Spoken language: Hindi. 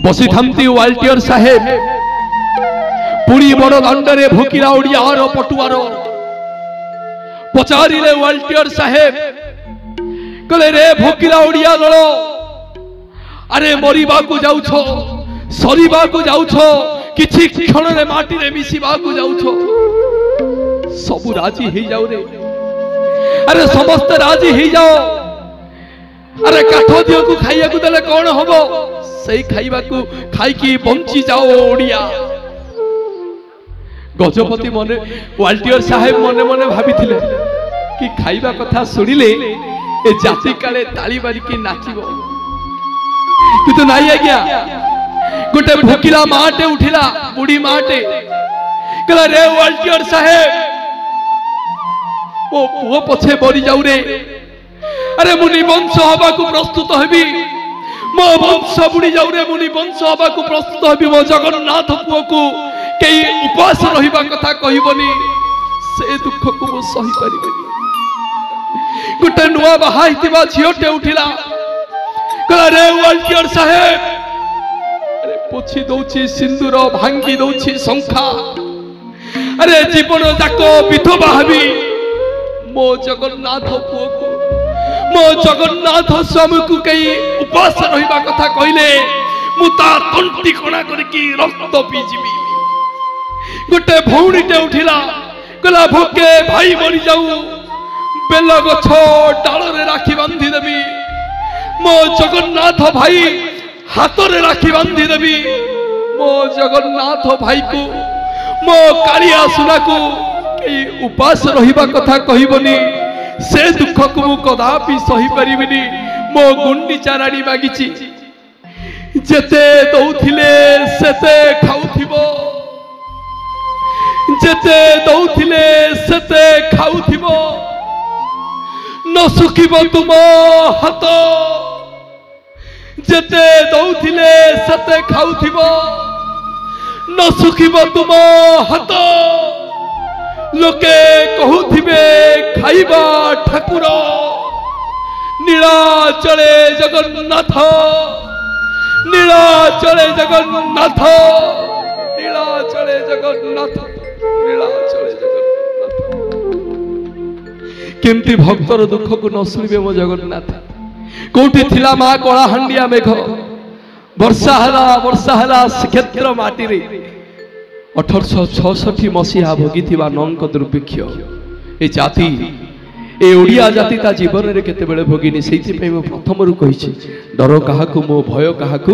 बसी थांती वाल्टियर साहेब पुरी बड़ दंडरे भोकिला ओडियार पटुआर पचारिले वाल्टियर साहेब कहले रे भोकिला ओडिया दल अरे मरिबा को जाउछ सरिबा को जाउछ किछि क्षण रे माटी रे मिसिबा को जाउछ सबु राजी हे जाऊ रे अरे समस्त राजी हे जाओ अरे काठ दियो को खाइया को देले कोन हबो सही खाइबा को खाई की बंची जाओ ओडिया गजपति मने वाल्टियर साहेब मने मने भाबिथिले कि खाइबा कथा सुनिले ए जाति काले ताली बारी की नाचिबो किंतु नाही आज्ञा गोटे भोकिला माटे उठिला बुढ़ी माटे कहला रे वाल्टियर साहेब ओ पुओ पछे बरी जाऊ रे अरे मुनि वंश हवा को प्रस्तुत हेबी मो वंश बुड़ी जाऊ रे मुनि वंश हवा को प्रस्तुत हेबी मो जगन्नाथ पुओ को केई उपास रहिबा कथा कहिबनी से दुख को मो सही परिबनी गोटे नुआ बाहा हितिबा झियोटे उठिला कहला रे वाल्टियर साहेब अरे पोछि दउछि सिंदूर भांगी दउछि शंखा अरे जीवन जाको विधवा हबी मो जगन्नाथ पुओ को मो जगन्नाथ स्वामी को कई उपास रहिबा कथा कहले मुता तंटी कोना करके रक्त पीजिबी गोटे भौणीटे उठिला कहला भोके भाई मरी जाऊ बेल गछ डाल रे राखी बांधी देबी मो जगन्नाथ भाई हाथ रे राखी बांधी देबी मो जगन्नाथ भाई को मो कालिया सुना को कई उपास रहिबा कथा कहिबनी से दुख को मु कदापि सही परिबिनी मो गुंडी चाराड़ी मागिची जेते दउथिले सेते खाउथिबो जेते दउथिले सेते खाउथिबो न सुखिबो तुम हाथ जेते दउथिले सेते खाउथिबो न सुखिबो तुम हाथ लोके कहूथिबे खाइबा ठाकुर नीलाचले जगन्नाथ नीलाचले जगन्नाथ नीलाचले जगन्नाथ नीलाचले जगन्नाथ केमती भक्तर दुख को न सुनिबे मो जगन्नाथ कोठी थिला मा कलाहांडिया मेघ वर्षा हला श्रीक्षेत्र माटी रे 1866 मसीहा भोगिथिबा नंक दुर्भिक्ष ए जाति ए ओडिया जाति ता जीवन रे केते बेले भोगिनी सेति पे प्रथम रु कहिछि डर काहाकू मो भय काहाकू।